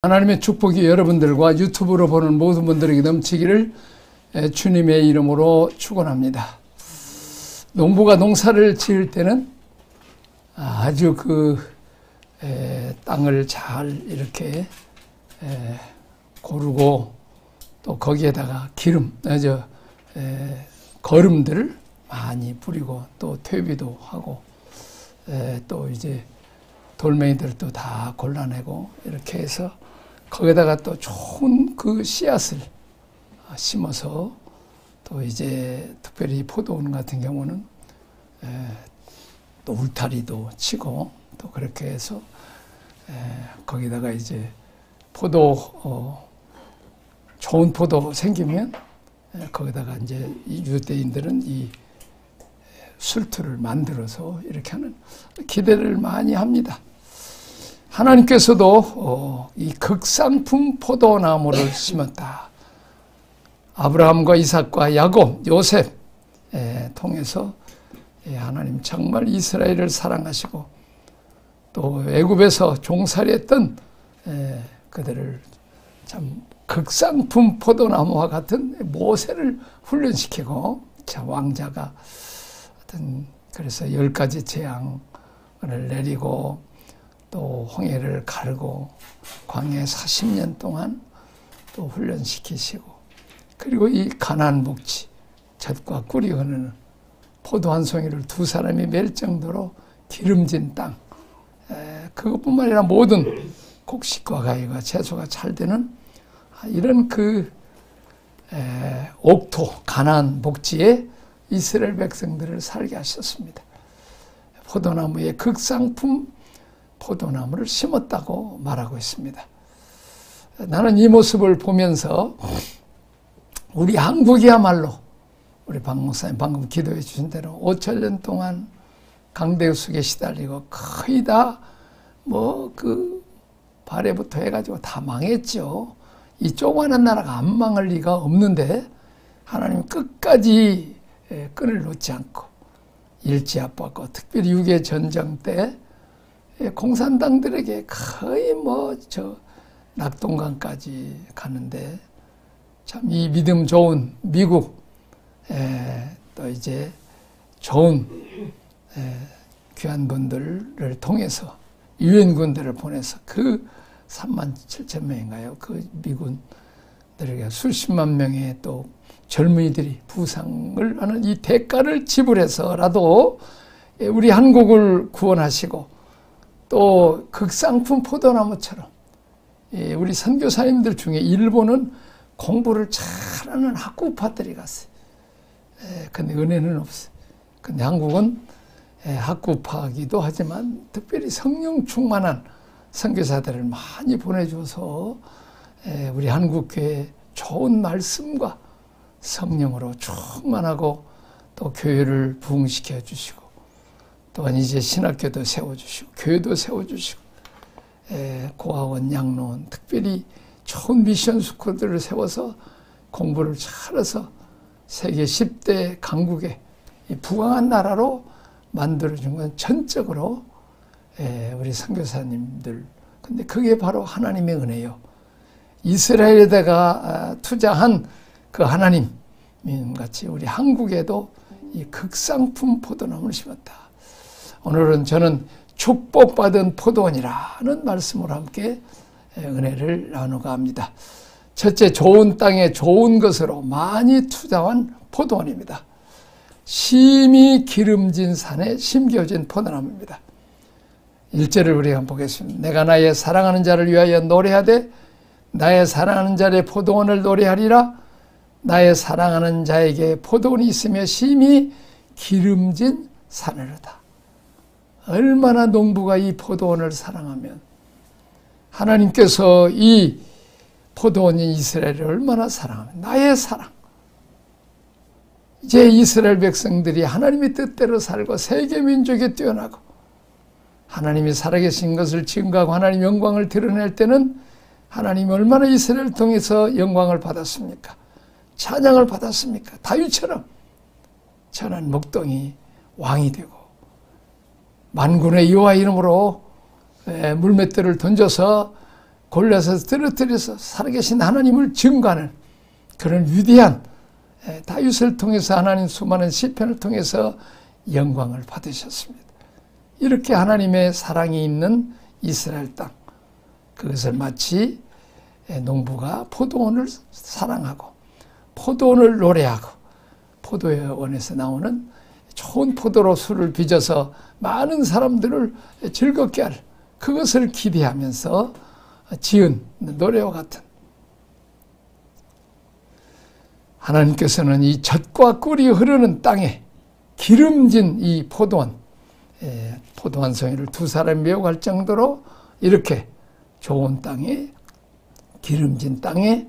하나님의 축복이 여러분들과 유튜브로 보는 모든 분들에게 넘치기를 주님의 이름으로 축원합니다. 농부가 농사를 지을 때는 아주 땅을 잘 이렇게 고르고 또 거기에다가 거름들을 많이 뿌리고 또 퇴비도 하고 또 이제 돌멩이들도 다 골라내고 이렇게 해서 거기다가 또 좋은 그 씨앗을 심어서 또 이제 특별히 포도원 같은 경우는 또 울타리도 치고 또 그렇게 해서 거기다가 이제 좋은 포도 생기면 거기다가 이제 이 유대인들은 이 술투를 만들어서 이렇게 하는 기대를 많이 합니다. 하나님께서도 이 극상품 포도나무를 심었다. 아브라함과 이삭과 야곱, 요셉 통해서 하나님 정말 이스라엘을 사랑하시고 또 애굽에서 종살이했던 그들을 참 극상품 포도나무와 같은 모세를 훈련시키고 왕자가 그래서 10가지 재앙을 내리고 또 홍해를 가르고 광야에 40년 동안 또 훈련시키시고 그리고 이 가나안 복지 젖과 꿀이 흐르는 포도 한 송이를 두 사람이 맬 정도로 기름진 땅 그것뿐만 아니라 모든 곡식과 가위가 채소가 잘 되는 이런 옥토 가나안 복지에 이스라엘 백성들을 살게 하셨습니다. 포도나무의 극상품 포도나무를 심었다고 말하고 있습니다. 나는 이 모습을 보면서 우리 한국이야말로 우리 박 목사님 방금 기도해 주신 대로 5천년 동안 강대국에 시달리고 거의 다 발해부터 해가지고 다 망했죠. 이 조그마한 나라가 안 망할 리가 없는데 하나님 끝까지 끈을 놓지 않고 일제압받고 특별히 6.25 전쟁 때 공산당들에게 거의 낙동강까지 가는데 참 이 믿음 좋은 미국 또 이제 좋은 귀한 분들을 통해서 유엔군들을 보내서 그 37,000명인가요? 그 미군들에게 수십만 명의 또 젊은이들이 부상을 하는 이 대가를 지불해서라도 우리 한국을 구원하시고 또 극상품 포도나무처럼 우리 선교사님들 중에 일본은 공부를 잘하는 학구파들이 갔어요. 근데 은혜는 없어요. 근데 한국은 학구파기도 하지만 특별히 성령 충만한 선교사들을 많이 보내줘서 우리 한국교회 좋은 말씀과 성령으로 충만하고 또 교회를 부흥시켜 주시고 또한 이제 신학교도 세워주시고 교회도 세워주시고 고아원, 양로원 특별히 좋은 미션 스쿨들을 세워서 공부를 잘해서 세계 10대 강국의 부강한 나라로 만들어준 건 전적으로 우리 선교사님들. 근데 그게 바로 하나님의 은혜요. 이스라엘에다가 투자한 그 하나님 같이 우리 한국에도 이 극상품 포도나무를 심었다. 오늘은 저는 축복받은 포도원이라는 말씀으로 함께 은혜를 나누고 합니다. 첫째, 좋은 땅에 좋은 것으로 많이 투자한 포도원입니다. 심히 기름진 산에 심겨진 포도나무입니다. 1절을 우리가 한번 보겠습니다. 내가 나의 사랑하는 자를 위하여 노래하되 나의 사랑하는 자의 포도원을 노래하리라. 나의 사랑하는 자에게 포도원이 있으며 심히 기름진 산으로다. 얼마나 농부가 이 포도원을 사랑하면 하나님께서 이 포도원인 이스라엘을 얼마나 사랑하면 나의 사랑. 이제 이스라엘 백성들이 하나님의 뜻대로 살고 세계 민족에 뛰어나고 하나님이 살아계신 것을 증거하고 하나님 영광을 드러낼 때는 하나님이 얼마나 이스라엘을 통해서 영광을 받았습니까? 찬양을 받았습니까? 다윗처럼 천한 목동이 왕이 되고 만군의 여호와 이름으로 물맷돌을 던져서 골리앗을 쓰러뜨려서 살아계신 하나님을 증거하는 그런 위대한 다윗을 통해서 하나님 수많은 시편을 통해서 영광을 받으셨습니다. 이렇게 하나님의 사랑이 있는 이스라엘 땅, 그것을 마치 농부가 포도원을 사랑하고 포도원을 노래하고 포도원에서 나오는 좋은 포도로 술을 빚어서 많은 사람들을 즐겁게 할 그것을 기대하면서 지은 노래와 같은, 하나님께서는 이 젖과 꿀이 흐르는 땅에 기름진 이 포도원, 포도 한 송이를 두 사람이 메어갈 정도로 이렇게 좋은 땅에, 기름진 땅에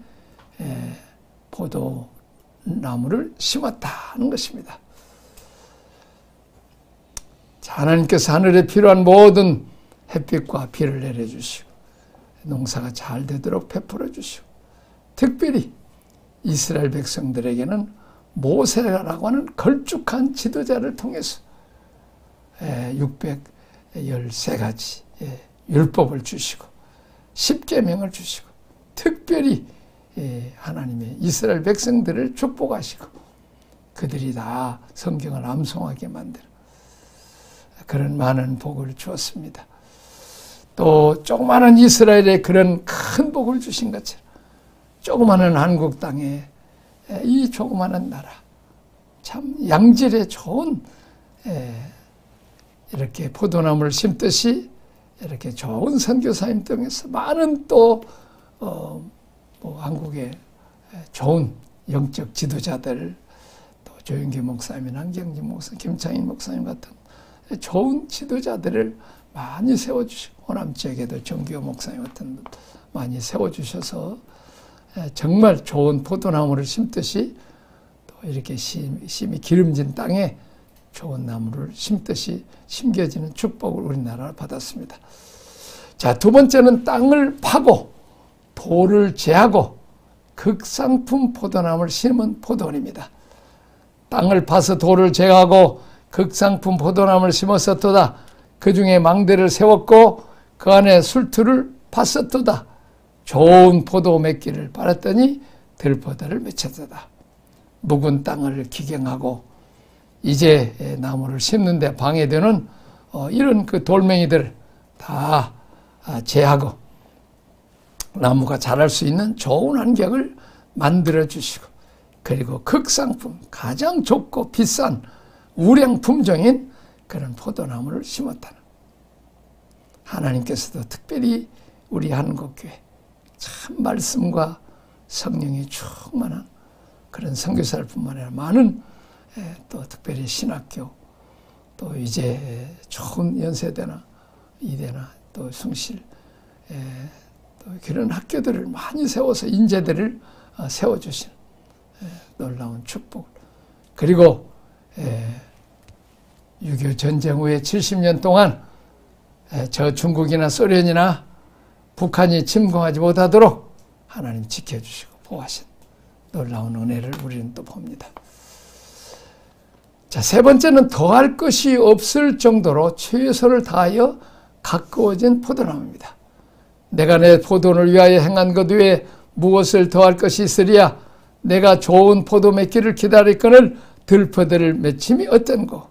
포도나무를 심었다는 것입니다. 자, 하나님께서 하늘에 필요한 모든 햇빛과 비를 내려주시고 농사가 잘 되도록 베풀어 주시고, 특별히 이스라엘 백성들에게는 모세라고 하는 걸쭉한 지도자를 통해서 613가지 율법을 주시고 10계명을 주시고 특별히 하나님의 이스라엘 백성들을 축복하시고 그들이 다 성경을 암송하게 만드는 그런 많은 복을 주었습니다. 또 조그마한 이스라엘에 그런 큰 복을 주신 것처럼 조그마한 한국 땅에 이 조그마한 나라, 참 양질의 좋은 이렇게 포도나무를 심듯이 이렇게 좋은 선교사님 통해서 많은 또 한국의 좋은 영적 지도자들, 또 조영기 목사님, 한경진 목사님, 김창인 목사님 같은 좋은 지도자들을 많이 세워주시고, 호남 지역에도 정기호 목사님 같은 분 많이 세워주셔서 정말 좋은 포도나무를 심듯이 또 이렇게 심이 기름진 땅에 좋은 나무를 심듯이 심겨지는 축복을 우리나라가 받았습니다. 자, 두 번째는 땅을 파고 돌을 제하고 극상품 포도나무를 심은 포도원입니다. 땅을 파서 돌을 제하고 극상품 포도나무를 심었었도다. 그 중에 망대를 세웠고 그 안에 술틀을 팠었도다. 좋은 포도 맺기를 바랐더니 들포도를 맺혔도다. 묵은 땅을 기경하고 이제 나무를 심는데 방해되는 이런 그 돌멩이들 다 제하고 나무가 자랄 수 있는 좋은 환경을 만들어 주시고, 그리고 극상품, 가장 좋고 비싼 우량 품종인 그런 포도나무를 심었다는, 하나님께서도 특별히 우리 한국교회 참 말씀과 성령이 충만한 그런 선교사를 뿐만 아니라 많은 또 특별히 신학교, 또 이제 좋은 연세대나 이대나 또 숭실 또 그런 학교들을 많이 세워서 인재들을 세워주신 놀라운 축복, 그리고 6.25 전쟁 후에 70년 동안 저 중국이나 소련이나 북한이 침공하지 못하도록 하나님 지켜주시고 보호하신 놀라운 은혜를 우리는 또 봅니다. 자, 세 번째는 더할 것이 없을 정도로 최선을 다하여 가꾸어진 포도나무입니다. 내가 내 포도원을 위하여 행한 것 외에 무엇을 더할 것이 있으리야. 내가 좋은 포도 맺기를 기다릴거늘 들포도를 맺힘이 어떤고.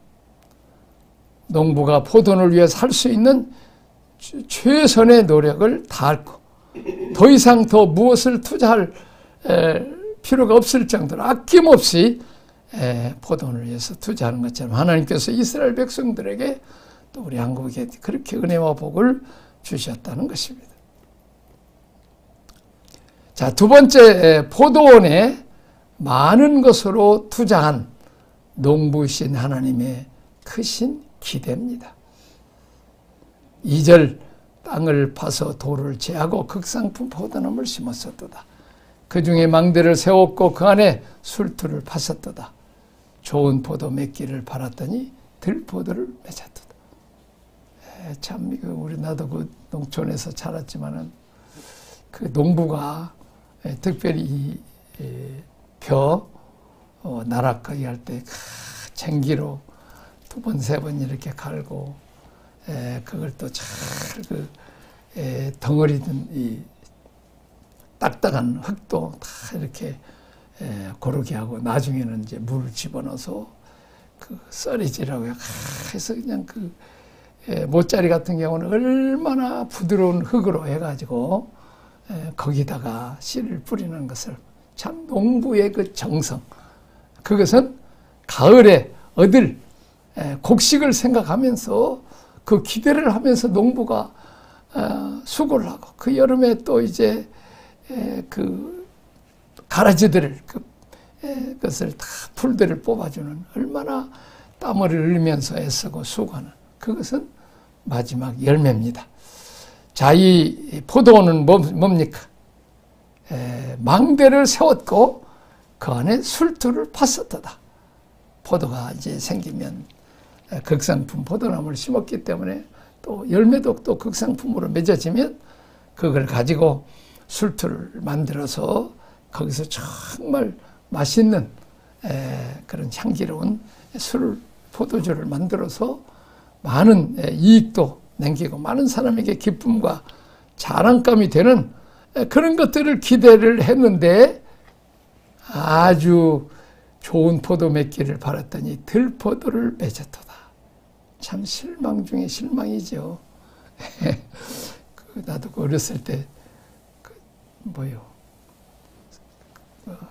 농부가 포도원을 위해서 할 수 있는 최선의 노력을 다하고 더 이상 더 무엇을 투자할 필요가 없을 정도로 아낌없이 포도원을 위해서 투자하는 것처럼 하나님께서 이스라엘 백성들에게 또 우리 한국에 그렇게 은혜와 복을 주셨다는 것입니다. 자, 두 번째, 포도원에 많은 것으로 투자한 농부이신 하나님의 크신 기대입니다. 2절, 땅을 파서 돌을 제하고 극상품 포도나무를 심었었도다. 그 중에 망대를 세웠고 그 안에 술틀을 팠었도다. 좋은 포도 맺기를 바랐더니 들포도를 맺었도다. 참 우리 나도 그 농촌에서 자랐지만은 그 농부가 특별히 나락하기 할 때 쟁기로 두 번, 세 번 이렇게 갈고 그걸 또 잘 덩어리 든 이 딱딱한 흙도 다 이렇게 고르게 하고 나중에는 이제 물을 집어넣어서 그 썰이지라고 해서 그냥 그 모짜리 같은 경우는 얼마나 부드러운 흙으로 해가지고 거기다가 씨를 뿌리는 것을 참 농부의 그 정성, 그것은 가을에 얻을 곡식을 생각하면서 그 기대를 하면서 농부가 수고를 하고 그 여름에 또 이제 그 가라지들을 그것을 다 풀들을 뽑아주는 얼마나 땀을 흘리면서 애쓰고 수고하는 그것은 마지막 열매입니다. 자, 이 포도원은 뭡니까? 망대를 세웠고 그 안에 술투를 팠었다. 포도가 이제 생기면 극상품 포도나무를 심었기 때문에 또 열매도 또 극상품으로 맺어지면 그걸 가지고 술투를 만들어서 거기서 정말 맛있는 그런 향기로운 포도주를 만들어서 많은 이익도 남기고 많은 사람에게 기쁨과 자랑감이 되는 그런 것들을 기대를 했는데 아주 좋은 포도 맺기를 바랐더니 들포도를 맺었도다. 참 실망 중에 실망이죠. 나도 어렸을 때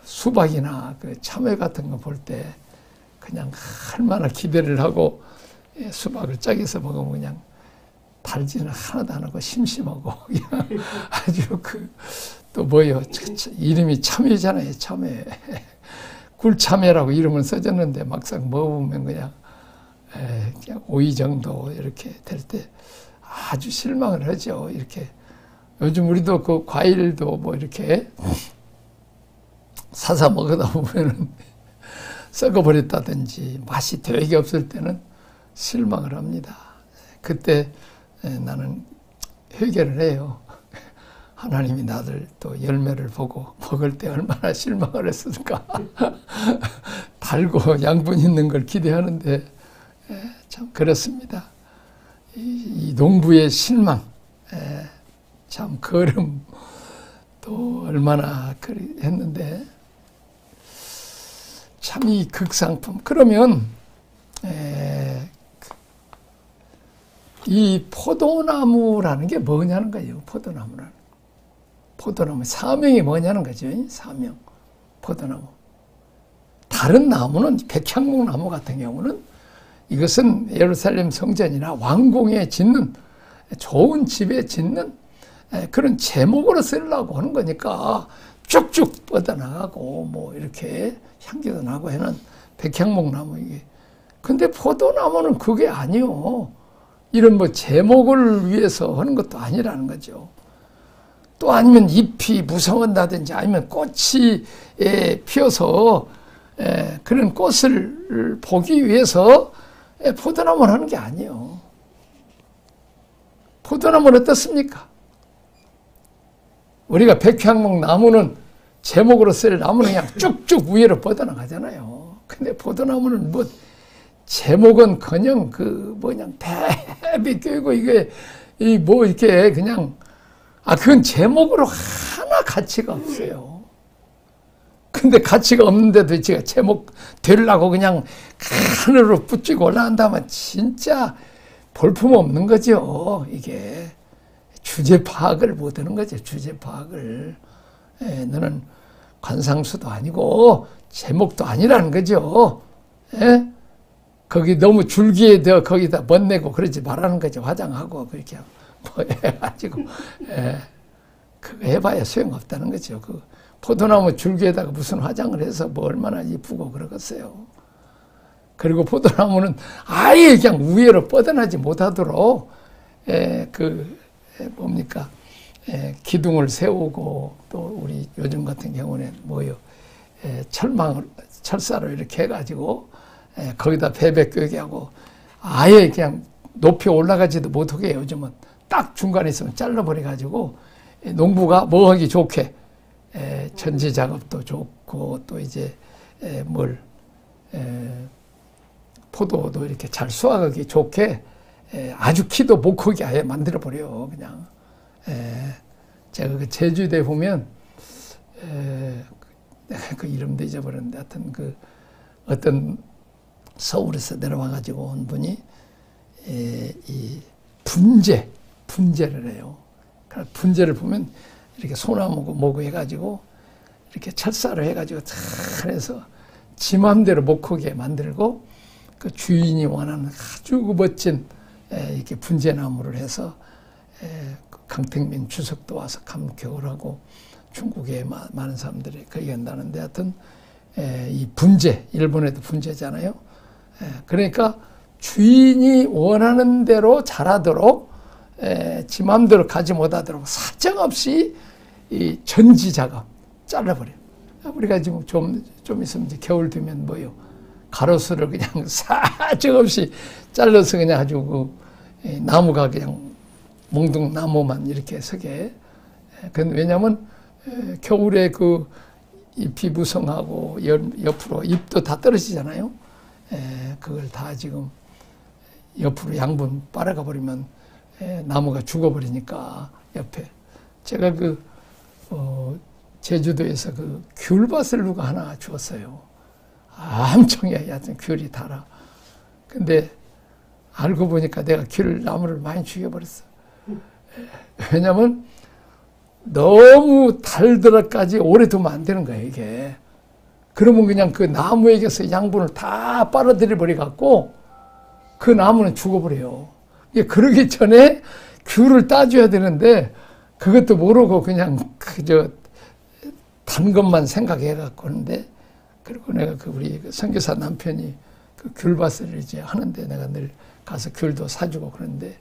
수박이나 그 참외 같은 거 볼 때 그냥 얼마나 기대를 하고 수박을 짝에서 먹으면 그냥 달지는 하나도 안 하고 심심하고 그냥 아주 또 이름이 참외잖아요. 참외. 굴참외라고 이름을 써졌는데 막상 먹어보면 그냥 오이 정도 이렇게 될 때 아주 실망을 하죠. 이렇게 요즘 우리도 그 과일도 뭐 이렇게 사서 먹다 보면은 썩어버렸다든지 맛이 되게 없을 때는 실망을 합니다. 그때 나는 회개를 해요. 하나님이 나를 또 열매를 보고 먹을 때 얼마나 실망을 했을까. 달고 양분 있는 걸 기대하는데 참 그렇습니다. 이 농부의 실망, 참 걸음 또 얼마나 했는데 참 이 극상품. 그러면 이 포도나무라는 게 뭐냐는 거예요. 포도나무 사명이 뭐냐는 거죠. 사명. 포도나무. 다른 나무는 백향목나무 같은 경우는 이것은 예루살렘 성전이나 왕궁에 짓는 좋은 집에 짓는 그런 제목으로 쓰려고 하는 거니까 쭉쭉 뻗어나가고 뭐 이렇게 향기도 나고 하는 백향목나무 이게. 근데 포도나무는 그게 아니요. 이런 뭐 제목을 위해서 하는 것도 아니라는 거죠. 또 아니면 잎이 무성한다든지 아니면 꽃이 피어서 그런 꽃을 보기 위해서 포도나무를 하는 게 아니에요. 포도나무는 어떻습니까? 우리가 백향목 나무는 제목으로 쓸 나무는 그냥 쭉쭉 위로 뻗어나가잖아요. 근데 포도나무는 뭐 제목은 그냥 그냥 대비 껴고 이게 뭐 이렇게 그냥 그건 제목으로 하나 가치가 없어요. 근데 가치가 없는데도 제가 제목 되려고 그냥 하늘로 붙이고 올라간다면 진짜 볼품 없는 거죠. 이게 주제 파악을 못하는 거죠. 주제 파악을. 너는 관상수도 아니고 제목도 아니라는 거죠. 거기 너무 줄기에 거기다 멋내고 그러지 말라는 거죠. 화장하고 그렇게 뭐 해가지고 그거 해봐야 소용없다는 거죠. 그 포도나무 줄기에다가 무슨 화장을 해서 뭐 얼마나 이쁘고 그러겠어요. 그리고 포도나무는 아예 그냥 우회로 뻗어나지 못하도록 기둥을 세우고 또 우리 요즘 같은 경우는 철사로 이렇게 해가지고 거기다 배배꿰게 하고 아예 그냥 높이 올라가지도 못하게 요즘은 딱 중간에 있으면 잘라버려가지고 농부가 뭐 하기 좋게 전지 작업도 좋고 또 이제 포도도 이렇게 잘 수확하기 좋게 아주 키도 못 크게 아예 만들어버려 그냥. 제가 그 제주도에 보면 내가 그 이름도 잊어버렸는데 하여튼 그 어떤 서울에서 내려와가지고 온 분이 이 분재를 해요. 분재를 보면 이렇게 소나무고 뭐고 해가지고 이렇게 철사로 해가지고 잘 해서 지 맘대로 못 크게 만들고 그 주인이 원하는 아주 멋진 이렇게 분재나무를 해서 강택민 주석도 와서 감격을 하고 중국에 많은 사람들이 거기 간다는데 하여튼 이 분재, 일본에도 분재잖아요. 그러니까 주인이 원하는 대로 자라도록 지 마음대로 가지 못하도록 사정없이 이 전지 작업 잘라버려요. 우리가 지금 좀 있으면 이제 겨울 되면 뭐요? 가로수를 그냥 사정없이 잘라서 그냥 아주 그 나무가 그냥 몽둥나무만 이렇게 서게. 왜냐하면 겨울에 그 잎이 무성하고 옆으로 잎도 다 떨어지잖아요. 그걸 다 지금 옆으로 양분 빨아가 버리면 나무가 죽어버리니까 옆에. 제가 제주도에서 그 귤밭을 누가 하나 주었어요. 엄청 얕은 귤이 달아. 근데 알고 보니까 내가 나무를 많이 죽여버렸어. 왜냐면 너무 달더라까지 오래 두면 안 되는 거예요, 이게. 그러면 그냥 그 나무에게서 양분을 다 빨아들여 버려갖고 그 나무는 죽어버려요. 그러기 전에 귤을 따줘야 되는데 그것도 모르고 그냥 그저 단 것만 생각해갖고 하는데, 그리고 내가 우리 선교사 남편이 그 귤밭을 이제 하는데 내가 늘 가서 귤도 사주고 그러는데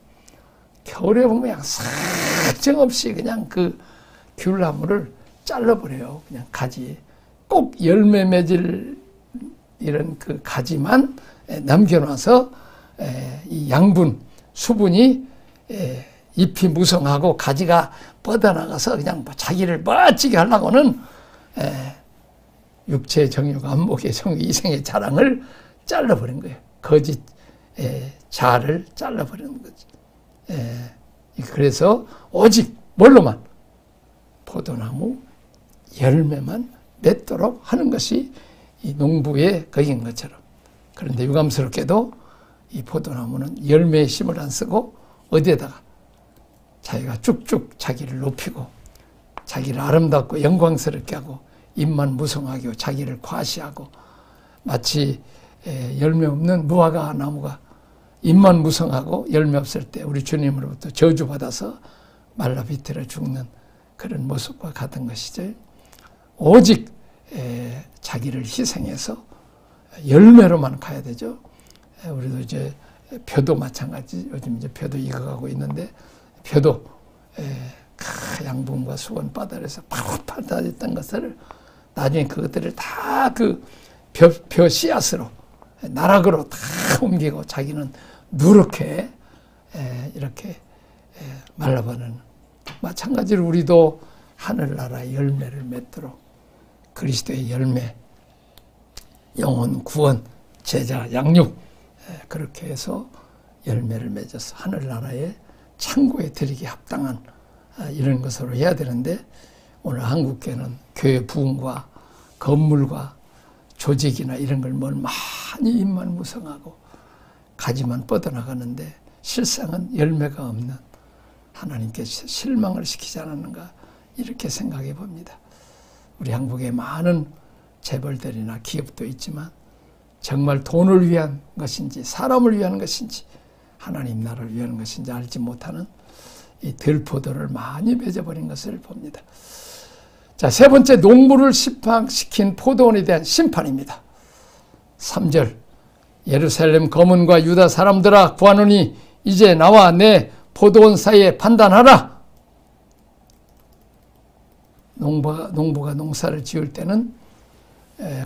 겨울에 보면 그냥 사정없이 그냥 그 귤나무를 잘라버려요. 그냥 가지. 꼭 열매 맺을 이런 그 가지만 남겨놔서 이 양분, 수분이 잎이 무성하고 가지가 뻗어나가서 그냥 자기를 멋지게 하려고는 육체의 정욕, 안목의 정욕, 이생의 자랑을 잘라버린 거예요. 거짓 자아를 잘라버리는 거지. 그래서 오직 뭘로만? 포도나무 열매만 맺도록 하는 것이 이 농부의 거인 것처럼. 그런데 유감스럽게도 이 포도나무는 열매의 심을 안 쓰고 어디에다가 자기가 쭉쭉 자기를 높이고 자기를 아름답고 영광스럽게 하고 잎만 무성하게 하고 자기를 과시하고, 마치 열매 없는 무화과 나무가 잎만 무성하고 열매 없을 때 우리 주님으로부터 저주받아서 말라 비틀어 죽는 그런 모습과 같은 것이죠. 오직 자기를 희생해서 열매로만 가야 되죠. 우리도 이제 표도 마찬가지. 요즘 이제 표도 익어가고 있는데 표도 양분과 수분 바다에서 팍 받아졌던 것을 나중에 그것들을 다 그 벼 씨앗으로 나락으로 다 옮기고 자기는 누렇게 이렇게 말라버리는, 마찬가지로 우리도 하늘나라의 열매를 맺도록 그리스도의 열매, 영혼, 구원, 제자, 양육, 그렇게 해서 열매를 맺어서 하늘나라의 창고에 들이기 합당한 이런 것으로 해야 되는데, 오늘 한국교회는 교회 부흥과 건물과 조직이나 이런 걸 뭘 많이 잎만 무성하고 가지만 뻗어나가는데 실상은 열매가 없는, 하나님께서 실망을 시키지 않았는가 이렇게 생각해 봅니다. 우리 한국에 많은 재벌들이나 기업도 있지만 정말 돈을 위한 것인지 사람을 위한 것인지 하나님 나라를 위한 것인지 알지 못하는 이 들포도를 많이 맺어버린 것을 봅니다. 자, 세 번째, 농부를 시킨 포도원에 대한 심판입니다. 3절, 예루살렘 거문과 유다 사람들아 구하노니 이제 나와 내 포도원 사이에 판단하라. 농부가 농사를 지을 때는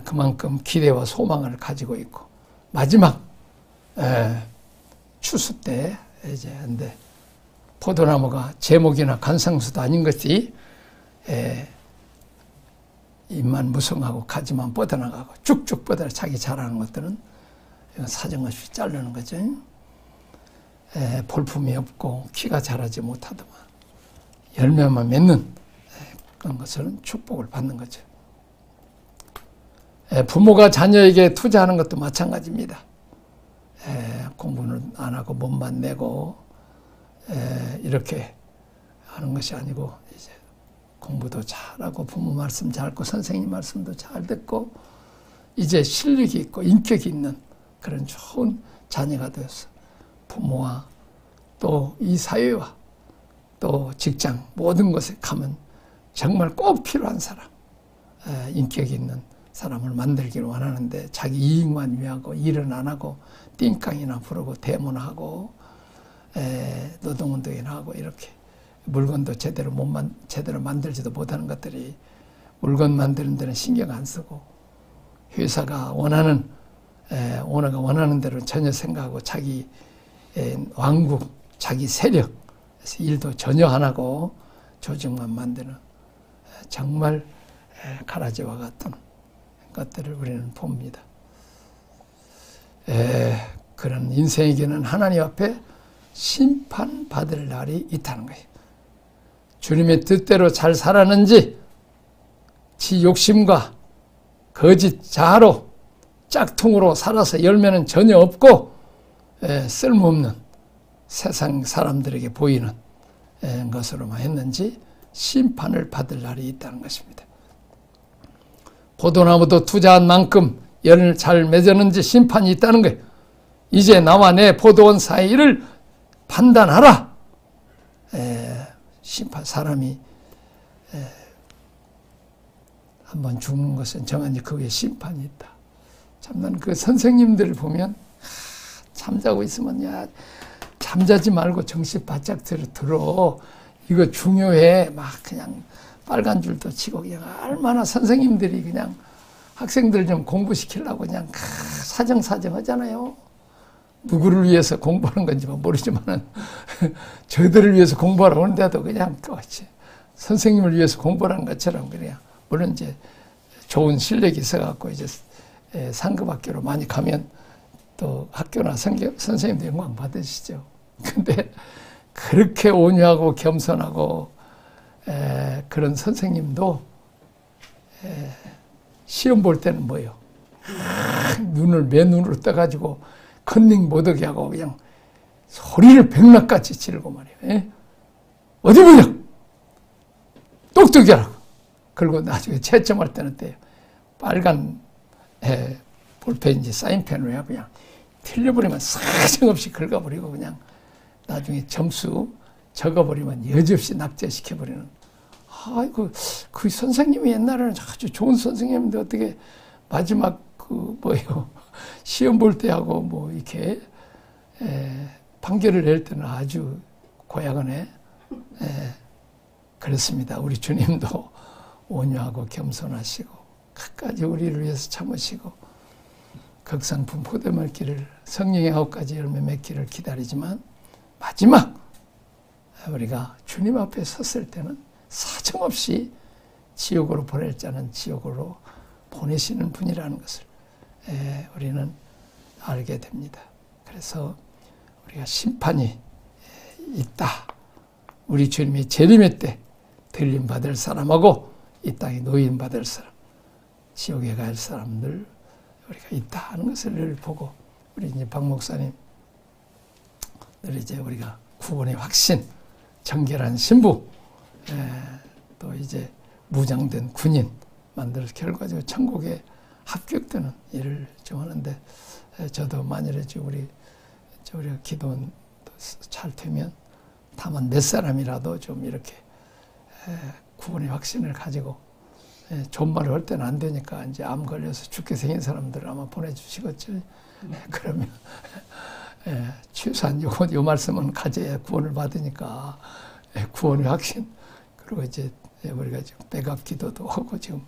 그만큼 기대와 소망을 가지고 있고, 마지막 추수 때 이제 근데 포도나무가 제목이나 간상수도 아닌 것이 잎만 무성하고 가지만 뻗어나가고 쭉쭉 뻗어 자기 자라는 것들은 사정없이 자르는 거죠. 볼품이 없고 키가 자라지 못하더만 열매만 맺는 그런 것은 축복을 받는 거죠. 부모가 자녀에게 투자하는 것도 마찬가지입니다. 공부는 안 하고 몸만 내고 이렇게 하는 것이 아니고 이제 공부도 잘하고 부모 말씀 잘 듣고 선생님 말씀도 잘 듣고 이제 실력이 있고 인격이 있는 그런 좋은 자녀가 되어서 부모와 또 이 사회와 또 직장 모든 곳에 가면 정말 꼭 필요한 사람, 인격이 있는 사람을 만들기를 원하는데 자기 이익만 위하고 일은 안 하고 띵깡이나 부르고 대문하고 노동운동이나 하고 이렇게 물건도 제대로 만들지도 못하는 것들이 물건 만드는 데는 신경 안 쓰고 회사가 원하는 오너가 원하는 대로 전혀 생각하고 자기 왕국, 자기 세력 일도 전혀 안 하고 조직만 만드는 정말 가라지와 같은 것들을 우리는 봅니다. 그런 인생에게는 하나님 앞에 심판받을 날이 있다는 거예요. 주님의 뜻대로 잘 살았는지 지 욕심과 거짓 자아로 짝퉁으로 살아서 열매는 전혀 없고 쓸모없는 세상 사람들에게 보이는 것으로만 했는지 심판을 받을 날이 있다는 것입니다. 포도나무도 투자한 만큼 열을 잘 맺었는지 심판이 있다는 거예요. 이제 나와 내 포도원 사이를 판단하라. 심판, 사람이 한번 죽는 것은 정한이 그게 심판이 있다. 참 난 그 선생님들을 보면 잠자고 있으면 야 잠자지 말고 정신 바짝 들어. 이거 중요해. 막 그냥 빨간 줄도 치고 그냥 얼마나 선생님들이 그냥 학생들 좀 공부시키려고 그냥 사정사정 하잖아요. 누구를 위해서 공부하는 건지 모르지만 저희들을 위해서 공부하라고 하는데도 그냥 선생님을 위해서 공부하는 것처럼 그냥 물론 이제 좋은 실력이 있어갖고 이제 상급학교로 많이 가면 또 학교나 선생님도 영광 받으시죠. 근데 그렇게 온유하고 겸손하고 그런 선생님도 시험 볼 때는 뭐예요? 눈을 맨눈으로 떠가지고 컨닝 못하게 하고 그냥 소리를 백락같이 지르고 말이에요. 어디 보냐? 똑똑히 하라고. 그리고 나중에 채점할 때는 때 빨간 볼펜인지 사인펜으로 해 그냥 틀려버리면 사정없이 긁어버리고 그냥 나중에 점수 적어버리면 여지없이 낙제시켜버리는. 아이고, 그 선생님이 옛날에는 아주 좋은 선생님인데 어떻게 마지막 시험 볼 때 하고 뭐 이렇게 판결을 낼 때는 아주 고약하네. 그렇습니다. 우리 주님도 온유하고 겸손하시고 끝까지 우리를 위해서 참으시고 극상품 포도 맺기를 성령의 9가지 열매 맺기를 기다리지만 마지막 우리가 주님 앞에 섰을 때는 사정없이 지옥으로 보낼 자는 지옥으로 보내시는 분이라는 것을 우리는 알게 됩니다. 그래서 우리가 심판이 있다. 우리 주님이 재림의 때 들림받을 사람하고 이 땅에 노임받을 사람, 지옥에 갈 사람들 우리가 있다 하는 것을 늘 보고 우리 이제 박 목사님 늘 이제 우리가 구원의 확신, 정결한 신부, 또 이제 무장된 군인 만들어서 결과적으로 천국에 합격되는 일을 좀 하는데 저도 만일에 우리가 기도 잘 되면 다만 몇 사람이라도 좀 이렇게 구원의 확신을 가지고 존말을 할 때는 안 되니까 이제 암 걸려서 죽게 생긴 사람들을 아마 보내주시겠죠. 그러면 최소한 요 말씀은 가져야 구원을 받으니까 구원의 확신. 그리고 이제 우리가 지금 백업 기도도 하고 지금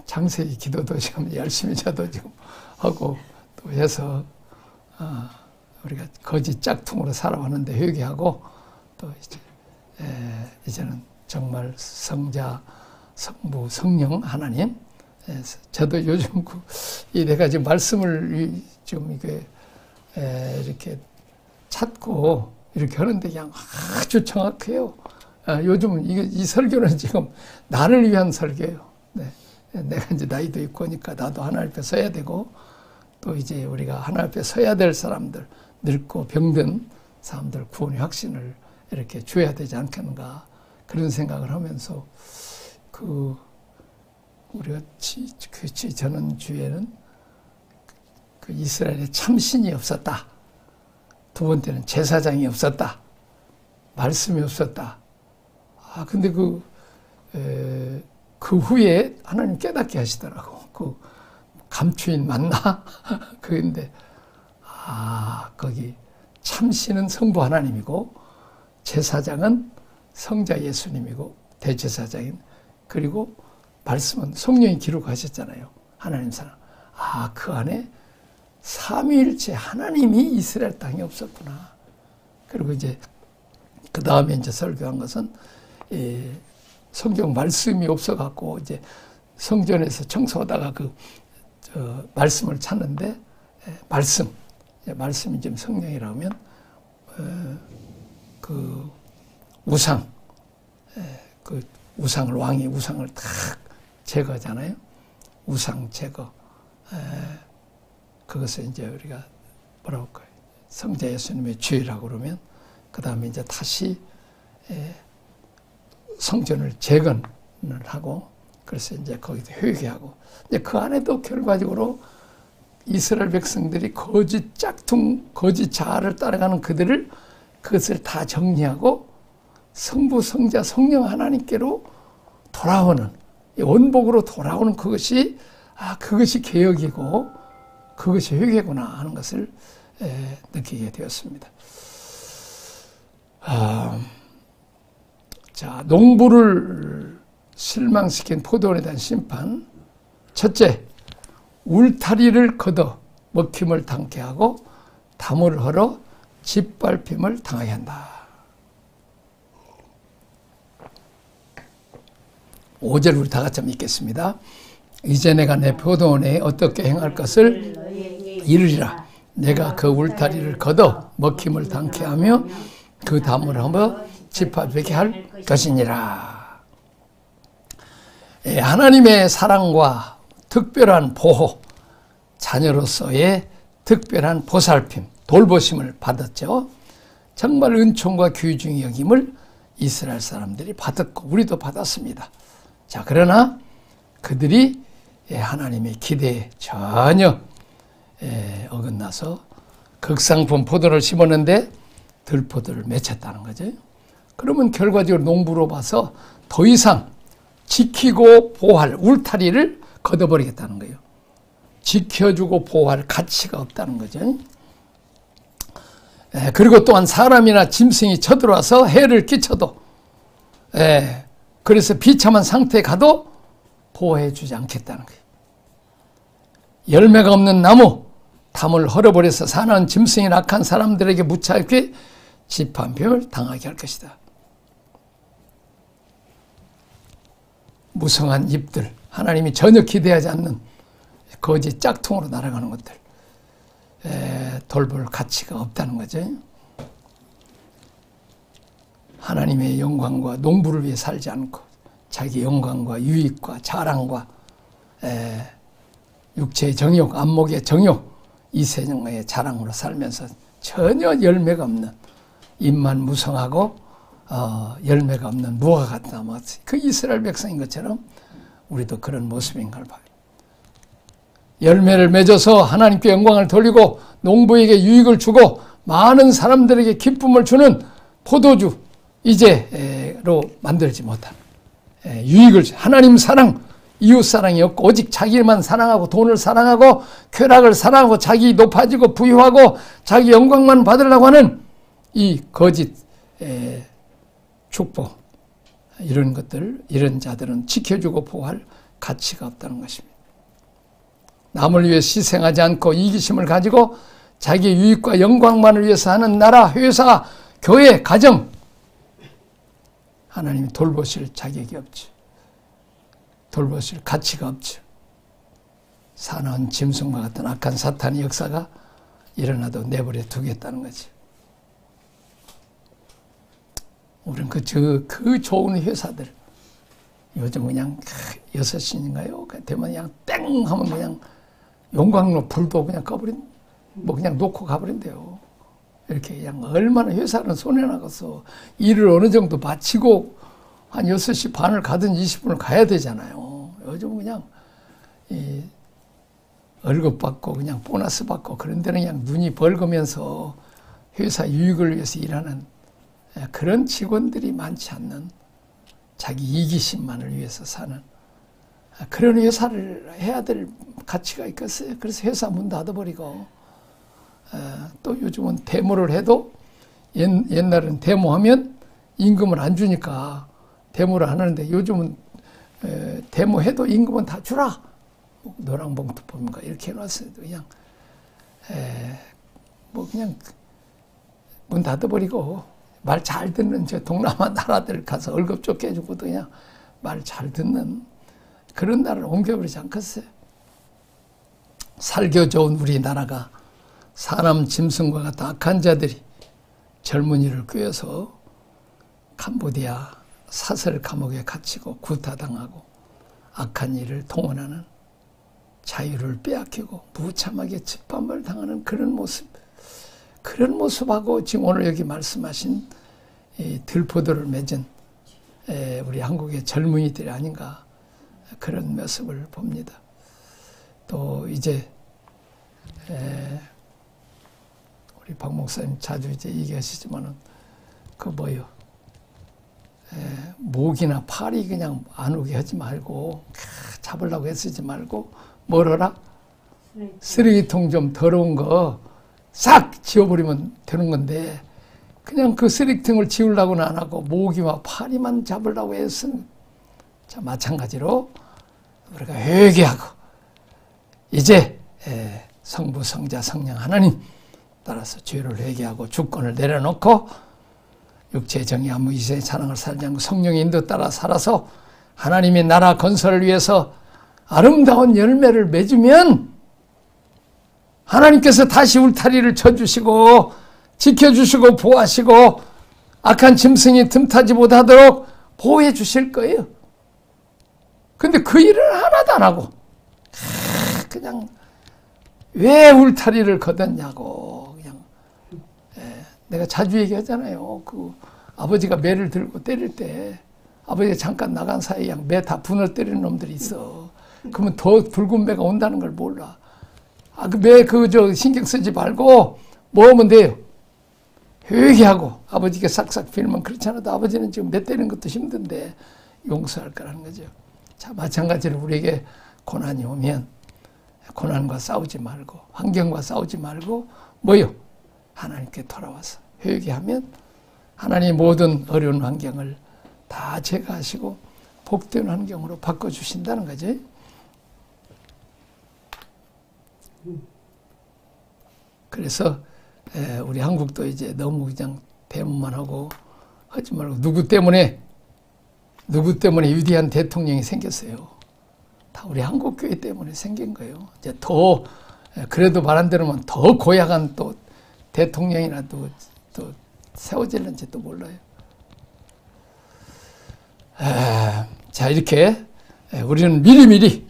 장세기 기도도 지금 열심히 저도 지금 하고 또 해서 우리가 거짓 짝퉁으로 살아왔는데 회개하고 또 이제는 정말 성자, 성부, 성령 하나님. 저도 요즘 내가 지금 말씀을 좀 이렇게 찾고 이렇게 하는데 그냥 아주 정확해요. 요즘은 이 설교는 지금 나를 위한 설교예요. 네. 내가 이제 나이도 있고 하니까 나도 하나님 앞에 서야 되고, 또 이제 우리가 하나님 앞에 서야 될 사람들, 늙고 병든 사람들 구원의 확신을 이렇게 줘야 되지 않겠는가, 그런 생각을 하면서, 우리가 저는 주에는 그 이스라엘에 참신이 없었다. 두 번째는 제사장이 없었다. 말씀이 없었다. 근데 그 후에 하나님 깨닫게 하시더라고. 그 감추인 만나? 그런데, 거기 참신은 성부 하나님이고, 제사장은 성자 예수님이고, 대제사장인, 그리고 말씀은 성령이 기록하셨잖아요. 하나님 사랑. 그 안에 삼위일체 하나님이 이스라엘 땅에 없었구나. 그리고 이제 그 다음에 이제 설교한 것은 성경 말씀이 없어갖고 이제 성전에서 청소하다가 말씀을 찾는데, 말씀이 지금 성령이라면 그 우상, 왕이 우상을 탁 제거하잖아요. 우상 제거. 그것을 이제 우리가 뭐라고 할까요? 성자 예수님의 죄라고 그러면, 그 다음에 이제 다시 성전을 재건을 하고, 그래서 이제 거기도 회개하고, 이제 그 안에도 결과적으로 이스라엘 백성들이 거짓 짝퉁, 거짓 자아를 따라가는 그것을 다 정리하고 성부, 성자, 성령 하나님께로 돌아오는, 원복으로 돌아오는 그것이 개혁이고 그것이 회개구나 하는 것을 느끼게 되었습니다. 자, 농부를 실망시킨 포도원에 대한 심판. 첫째, 울타리를 걷어 먹힘을 당케 하고 담을 헐어 짓밟힘을 당하게 한다. 5절 우리 다 같이 한번 읽겠습니다. 이제 내가 내 포도원에 어떻게 행할 것을 이르리라. 내가 그 울타리를 걷어 먹힘을 당케 하며 그 담을 헐어 짓밟히게 할 것이니라. 하나님의 사랑과 특별한 보호, 자녀로서의 특별한 보살핌, 돌보심을 받았죠. 정말 은총과 귀중히 여김을 이스라엘 사람들이 받았고 우리도 받았습니다. 자, 그러나 그들이 하나님의 기대에 전혀 어긋나서 극상품 포도를 심었는데 들포도를 맺혔다는 거죠. 그러면 결과적으로 농부로 봐서 더 이상 지키고 보호할 울타리를 걷어버리겠다는 거예요. 지켜주고 보호할 가치가 없다는 거죠. 그리고 또한 사람이나 짐승이 쳐들어와서 해를 끼쳐도, 그래서 비참한 상태에 가도 보호해주지 않겠다는 거예요. 열매가 없는 나무, 담을 헐어버려서 사나운 짐승이 악한 사람들에게 무차게 짓밟힘을 당하게 할 것이다. 무성한 잎들, 하나님이 전혀 기대하지 않는 거짓 짝퉁으로 날아가는 것들, 돌볼 가치가 없다는 거죠. 하나님의 영광과 농부를 위해 살지 않고 자기 영광과 유익과 자랑과 육체의 정욕, 안목의 정욕, 이세정의 자랑으로 살면서 전혀 열매가 없는, 입만 무성하고 열매가 없는 무화과 같다. 그 이스라엘 백성인 것처럼 우리도 그런 모습인 걸 봐요. 열매를 맺어서 하나님께 영광을 돌리고 농부에게 유익을 주고 많은 사람들에게 기쁨을 주는 포도주 이제로 만들지 못한, 유익을, 하나님 사랑, 이웃 사랑이 없고 오직 자기만 사랑하고 돈을 사랑하고 쾌락을 사랑하고 자기 높아지고 부유하고 자기 영광만 받으려고 하는 이 거짓 축복, 이런 것들, 이런 자들은 지켜주고 보호할 가치가 없다는 것입니다. 남을 위해 희생하지 않고 이기심을 가지고 자기 유익과 영광만을 위해서 하는 나라, 회사, 교회, 가정, 하나님이 돌보실 자격이 없죠. 돌보실 가치가 없죠. 사나운 짐승과 같은 악한 사탄의 역사가 일어나도 내버려 두겠다는 거지. 우리는 그 좋은 회사들, 요즘 그냥 6시인가요? 되면 그냥 땡 하면 그냥 용광로 불도 그냥 그냥 놓고 가버린대요. 이렇게 그냥 얼마나 회사는 손해 나가서 일을 어느 정도 마치고 한 6시 반을 가든 20분을 가야 되잖아요. 요즘 그냥 월급 받고 그냥 보너스 받고 그런 데는 그냥 눈이 벌거면서 회사 유익을 위해서 일하는 그런 직원들이 많지 않는 자기 이기심만을 위해서 사는 그런 회사를 해야 될 가치가 있겠어요. 그래서 회사 문 닫아버리고 또 요즘은 데모를 해도 옛날은 데모하면 임금을 안 주니까 데모를 안 하는데 요즘은 데모해도 임금은 다 주라. 노랑봉투법인가 이렇게 해놨어요. 그냥 그냥 문 닫아버리고 말 잘 듣는 저 동남아 나라들 가서 월급 좋게 해주고도 그냥 말 잘 듣는 그런 나라를 옮겨버리지 않겠어요. 살기 좋은 우리나라가 사람 짐승과 같은 악한 자들이 젊은이를 꿰어서 캄보디아 사설 감옥에 갇히고 구타당하고 악한 일을 동원하는 자유를 빼앗기고 무참하게 짓밟음을 당하는 그런 모습하고 지금 오늘 여기 말씀하신 이 들포도를 맺은 우리 한국의 젊은이들이 아닌가 그런 모습을 봅니다. 또 이제 우리 박 목사님 자주 이제 얘기하시지만은 목이나 팔이 그냥 안 오게 하지 말고 잡으려고 애쓰지 말고 뭐라라? 쓰레기통 좀 더러운 거 싹 지워버리면 되는 건데 그냥 그 쓰레기통을 지우려고는 안 하고 모기와 파리만 잡으려고 애쓰는 자 마찬가지로 우리가 회개하고 이제 성부 성자 성령 하나님 따라서 죄를 회개하고 주권을 내려놓고 육체의 정의함 이세의 사랑을 살지 않고 성령의 인도 따라 살아서 하나님의 나라 건설을 위해서 아름다운 열매를 맺으면 하나님께서 다시 울타리를 쳐주시고 지켜주시고 보호하시고 악한 짐승이 틈타지 못하도록 보호해 주실 거예요. 근데 그 일을 하나도 안 하고 그냥 왜 울타리를 걷었냐고 그냥 내가 자주 얘기하잖아요. 그 아버지가 매를 들고 때릴 때 아버지가 잠깐 나간 사이에 매 다 분을 때리는 놈들이 있어. 그러면 더 붉은 매가 온다는 걸 몰라. 그 매 신경 쓰지 말고 뭐 하면 돼요? 회개하고 아버지께 싹싹 빌면 그렇지 않아도 아버지는 지금 매 때리는 것도 힘든데 용서할 거라는 거죠. 자, 마찬가지로 우리에게 고난이 오면 고난과 싸우지 말고 환경과 싸우지 말고 뭐요? 하나님께 돌아와서 회개하면 하나님 모든 어려운 환경을 다 제거하시고 복된 환경으로 바꿔주신다는 거지. 그래서 우리 한국도 이제 너무 그냥 대문만 하고 하지 말고 누구 때문에 위대한 대통령이 생겼어요. 다 우리 한국교회 때문에 생긴 거예요. 이제 더 그래도 말 안 들으면 더 고약한 또 대통령이나 또 세워질는지 또 몰라요. 자 이렇게 우리는 미리미리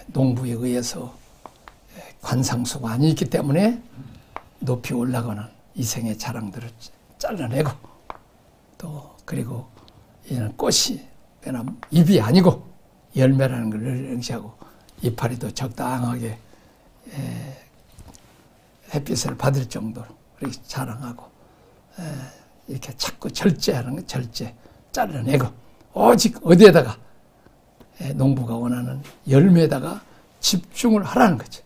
농부에 의해서 관상수가 아니기 때문에 높이 올라가는 이생의 자랑들을 잘라내고 또 그리고 이는 꽃이 그냥 잎이 아니고 열매라는 걸 응시하고 이파리도 적당하게 햇빛을 받을 정도로 이렇게 자랑하고 이렇게 자꾸 절제하는 거 절제 잘라내고 오직 어디에다가 농부가 원하는 열매에다가 집중을 하라는 거죠.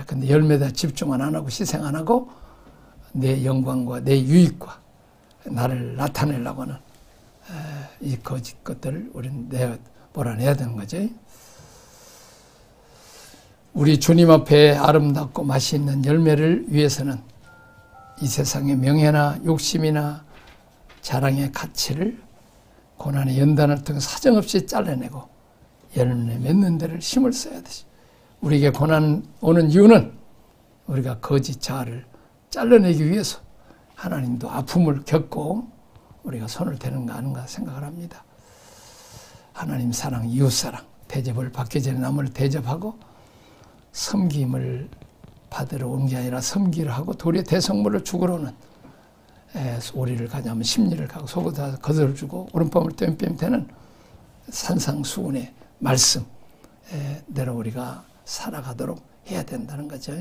근데 열매에다 집중 안 하고 희생 안 하고 내 영광과 내 유익과 나를 나타내려고 하는 이 거짓 것들을 우리는 몰아내야 되는 거죠. 우리 주님 앞에 아름답고 맛있는 열매를 위해서는 이 세상의 명예나 욕심이나 자랑의 가치를 고난의 연단을 통해 사정없이 잘라내고 열매 맺는 데를 힘을 써야 되지. 우리에게 고난 오는 이유는 우리가 거짓 자아를 잘라내기 위해서 하나님도 아픔을 겪고 우리가 손을 대는가 아닌가 생각을 합니다. 하나님 사랑, 이웃 사랑, 대접을 받기 전에 남을 대접하고 섬김을 받으러 온 게 아니라 섬기를 하고 도리어 대성물을 죽으러는 오리를 가냐면 심리를 가고 속에다 거들을 주고 오른밤을 땜뺨 대는 산상수훈의 말씀대로 우리가 살아가도록 해야 된다는 거죠.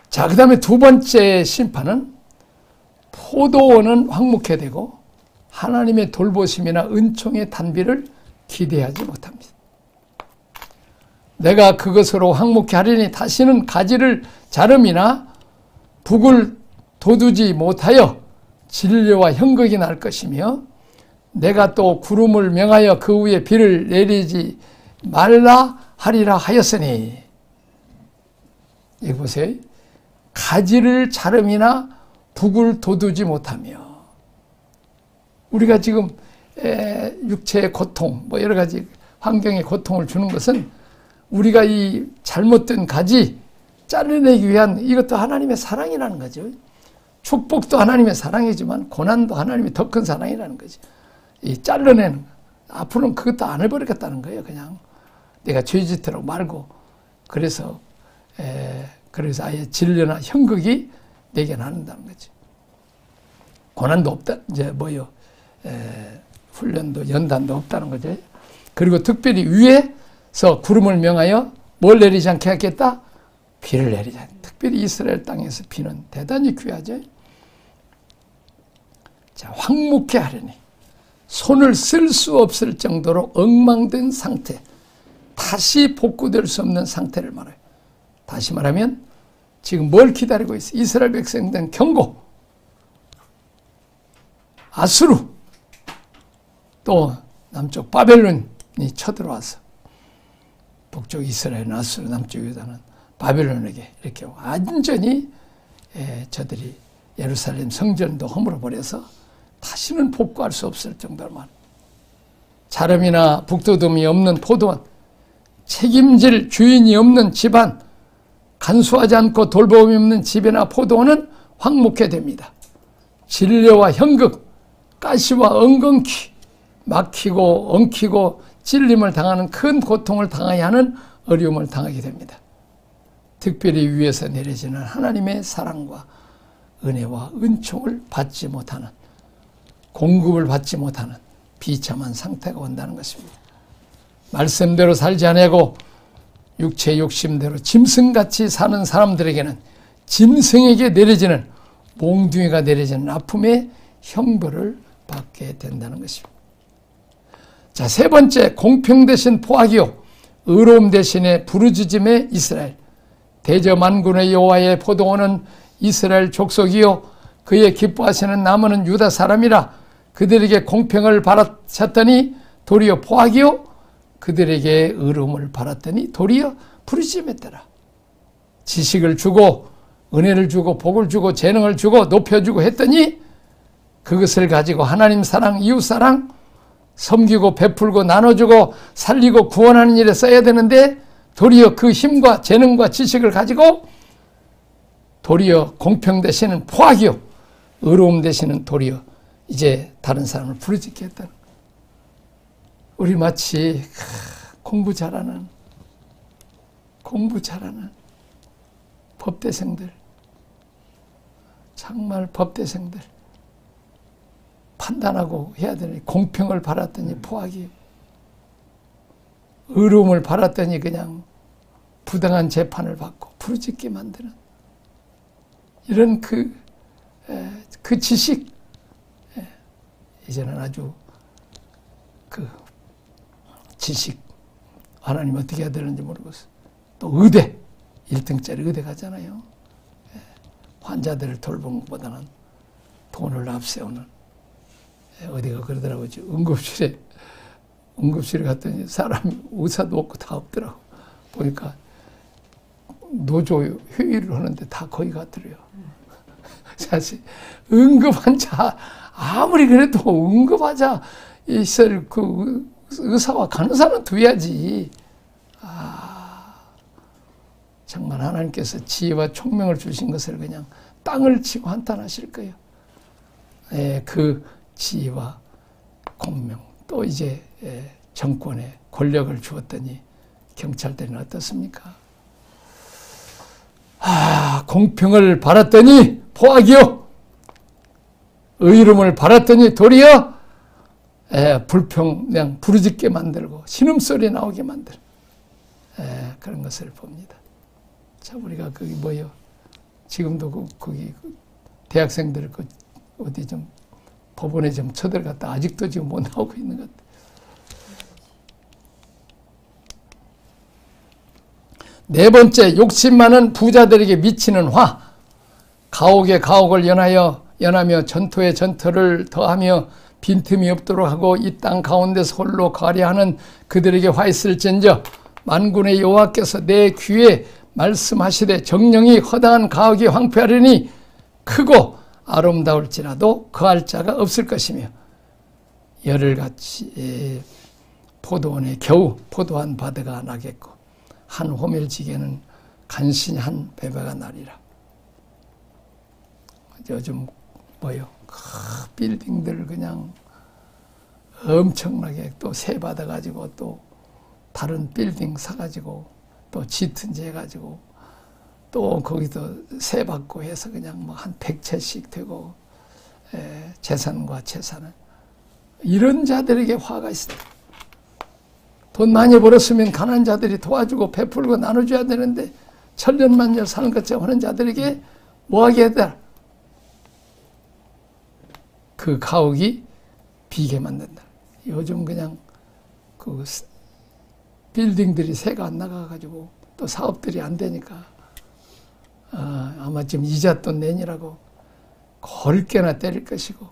자, 그 다음에 두 번째 심판은 포도원은 황무케 되고 하나님의 돌보심이나 은총의 단비를 기대하지 못합니다. 내가 그것으로 황무케 하리니 다시는 가지를 자름이나 북을 돋우지 못하여 진료와 형극이 날 것이며 내가 또 구름을 명하여 그 위에 비를 내리지 말라 하리라 하였으니. 여기 보세요. 가지를 자름이나 북을 돋우지 못하며, 우리가 지금 육체의 고통, 뭐 여러 가지 환경의 고통을 주는 것은 우리가 이 잘못된 가지 잘라내기 위한, 이것도 하나님의 사랑이라는 거죠. 축복도 하나님의 사랑이지만 고난도 하나님의 더 큰 사랑이라는 거죠. 이 잘라내는 거. 앞으로는 그것도 안 해버리겠다는 거예요. 그냥 내가 죄짓도록 말고. 그래서 아예 진료나 형극이 내게 나는다는 거죠. 고난도 없다. 이제 훈련도 연단도 없다는 거죠. 그리고 특별히 위에서 구름을 명하여 뭘 내리지 않게 하겠다? 비를 내리지 않게. 특별히 이스라엘 땅에서 비는 대단히 귀하죠. 자, 황무케 하려니 손을 쓸 수 없을 정도로 엉망된 상태, 다시 복구될 수 없는 상태를 말해요. 다시 말하면 지금 뭘 기다리고 있어요? 이스라엘 백성된 경고, 아수르, 또 남쪽 바벨론이 쳐들어와서 북쪽 이스라엘은 아수르, 남쪽 유다는 바벨론에게 이렇게 완전히 저들이 예루살렘 성전도 허물어 버려서 다시는 복구할 수 없을 정도로만, 자름이나 북돋움이 없는 포도원, 책임질 주인이 없는 집안, 간수하지 않고 돌봄이 없는 집이나 포도원은 황무케 됩니다. 진료와 형극, 가시와 엉겅퀴, 막히고 엉키고 찔림을 당하는 큰 고통을 당해야 하는 어려움을 당하게 됩니다. 특별히 위에서 내려지는 하나님의 사랑과 은혜와 은총을 받지 못하는, 공급을 받지 못하는 비참한 상태가 온다는 것입니다. 말씀대로 살지 않고 육체 욕심대로 짐승같이 사는 사람들에게는 짐승에게 내려지는, 몽둥이가 내려지는 아픔의 형벌을 받게 된다는 것입니다. 자, 세 번째, 공평 대신 포악이요 의로움 대신에 부르짖음의 이스라엘. 대저만군의 여호와의 포도원은 이스라엘 족속이요 그의 기뻐하시는 나무는 유다 사람이라. 그들에게 공평을 바라셨더니 도리어 포악이요 그들에게 의로움을 바랐더니 도리어 부르짖음했더라. 지식을 주고 은혜를 주고 복을 주고 재능을 주고 높여주고 했더니 그것을 가지고 하나님 사랑, 이웃 사랑, 섬기고 베풀고 나눠주고 살리고 구원하는 일에 써야 되는데 도리어 그 힘과 재능과 지식을 가지고 도리어 공평 대신은 포악이요 의로움 대신은 도리어 이제 다른 사람을 부르짖게 했다는 거예요. 우리 마치 공부 잘하는 법대생들, 정말 법대생들 판단하고 해야 되니 공평을 바랐더니 포악이, 의로움을 바랐더니 그냥 부당한 재판을 받고 부르짖게 만드는 이런 그 지식, 이제는 아주 그 지식, 하나님 어떻게 해야 되는지 모르겠어요. 또 의대, 1등짜리 의대 가잖아요. 환자들을 돌보는 것보다는 돈을 앞세우는. 어디가 그러더라고요. 응급실에 갔더니 사람이 의사도 없고 다 없더라고. 보니까 노조 회의를 하는데 다 거기 갔더래요. 사실 응급환자 아무리 그래도 응급환자 있을 그 의사와 간호사는 둬야지. 정말 하나님께서 지혜와 총명을 주신 것을 그냥 땅을 치고 한탄하실 거예요. 그 지혜와 공명, 또 이제 정권에 권력을 주었더니 경찰들은 어떻습니까? 공평을 바랐더니 포악이요, 의로움을 바랐더니 도리어 불평, 부르짖게 만들고 신음소리 나오게 만들, 그런 것을 봅니다. 자, 우리가 거기 뭐요? 지금도 거기 대학생들 어디 좀 법원에 좀 쳐들어갔다 아직도 지금 못 나오고 있는 것 같아요. 네 번째, 욕심 많은 부자들에게 미치는 화. 가옥에 가옥을 연하며 전토에 전토를 더하며 빈틈이 없도록 하고 이 땅 가운데서 홀로 가려하는 그들에게 화 있을진저, 만군의 여호와께서 내 귀에 말씀하시되 정령이 허다한 가옥이 황폐하리니 크고 아름다울지라도 거할 자가 없을 것이며, 열흘같이 포도원에 겨우 포도한 바드가 나겠고 한 호밀지게는 간신히 한 배배가 나리라. 요즘 뭐요? 빌딩들 그냥 엄청나게 또 세 받아가지고 또 다른 빌딩 사가지고 또 짙은지 해가지고 또 거기서 세 받고 해서 그냥 뭐 한 100채씩 되고, 재산과 재산은 이런 자들에게 화가 있습니다. 돈 많이 벌었으면 가난한 자들이 도와주고 베풀고 나눠줘야 되는데 천년만년 사는 것처럼 하는 자들에게 뭐하게 해야 그 가옥이 비게 만든다. 요즘 그냥 그 빌딩들이 새가 안 나가가지고 또 사업들이 안 되니까 아마 지금 이자 돈 내니라고 걸게나 때릴 것이고,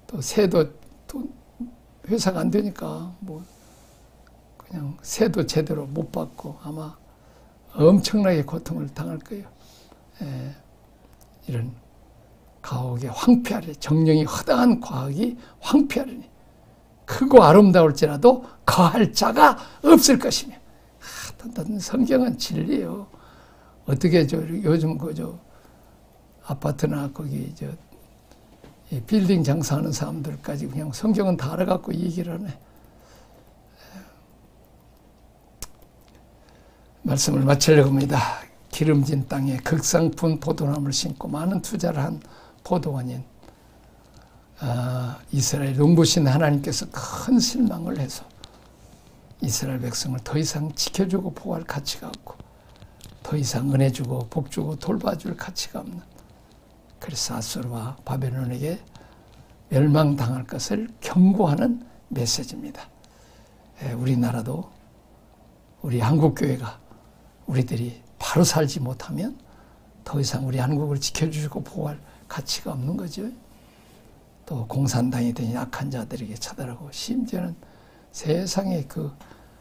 또 새도 돈 회사가 안 되니까 뭐 그냥 새도 제대로 못 받고 아마 엄청나게 고통을 당할 거예요. 이런 가옥이 황폐하리, 정령이 허다한 과학이 황폐하리니 크고 아름다울지라도 거할 자가 없을 것이며. 성경은 진리예요. 어떻게 요즘 아파트나 거기 빌딩 장사하는 사람들까지 그냥 성경은 다 알아갖고 얘기를 하네. 말씀을 마치려고 합니다. 기름진 땅에 극상품 포도나무를 심고 많은 투자를 한 포도원인 이스라엘 농부신 하나님께서 큰 실망을 해서 이스라엘 백성을 더 이상 지켜주고 보호할 가치가 없고, 더 이상 은혜 주고 복 주고 돌봐줄 가치가 없는, 그래서 아수르와 바벨론에게 멸망당할 것을 경고하는 메시지입니다. 우리나라도, 우리 한국교회가 우리들이 바로 살지 못하면 더 이상 우리 한국을 지켜주고 보호할 가치가 없는 거죠. 또 공산당이든 약한 자들에게 처단하고, 심지어는 세상에 그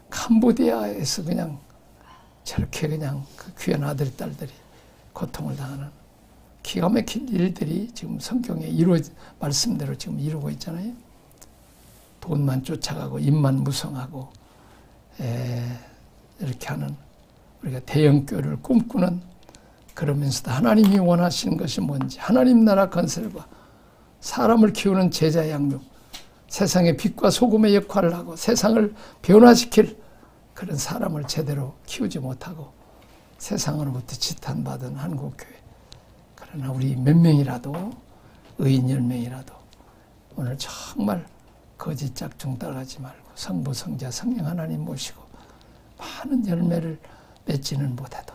캄보디아에서 그냥 저렇게 그냥 그 귀한 아들, 딸들이 고통을 당하는 기가 막힌 일들이 지금 성경에 말씀대로 지금 이루고 있잖아요. 돈만 쫓아가고 입만 무성하고 이렇게 하는, 우리가 대형교회를 꿈꾸는, 그러면서도 하나님이 원하시는 것이 뭔지, 하나님 나라 건설과 사람을 키우는 제자 양육, 세상의 빛과 소금의 역할을 하고 세상을 변화시킬 그런 사람을 제대로 키우지 못하고 세상으로부터 지탄받은 한국교회. 그러나 우리 몇 명이라도, 의인 10명이라도 오늘 정말 거짓 짝퉁 따라가지 말고 성부, 성자, 성령 하나님 모시고 많은 열매를 맺지는 못해도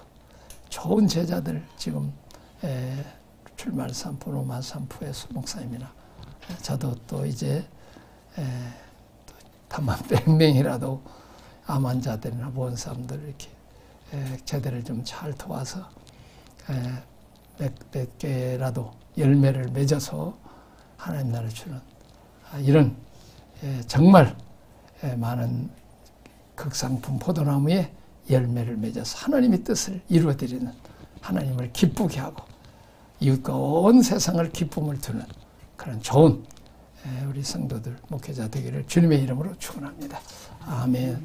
좋은 제자들, 지금 출말 산푸, 로마 산푸의 목사님이나 저도 또 이제 다만 100명이라도 암 환자들이나 모은 사람들 이렇게 제대를 좀 잘 도와서 몇 개라도 열매를 맺어서 하나님 나라를 주는 이런 정말 많은 극상품 포도나무에 열매를 맺어서 하나님의 뜻을 이루어드리는, 하나님을 기쁘게 하고 이웃과 온 세상을 기쁨을 두는 그런 좋은 우리 성도들, 목회자 되기를 주님의 이름으로 축원합니다. 아멘.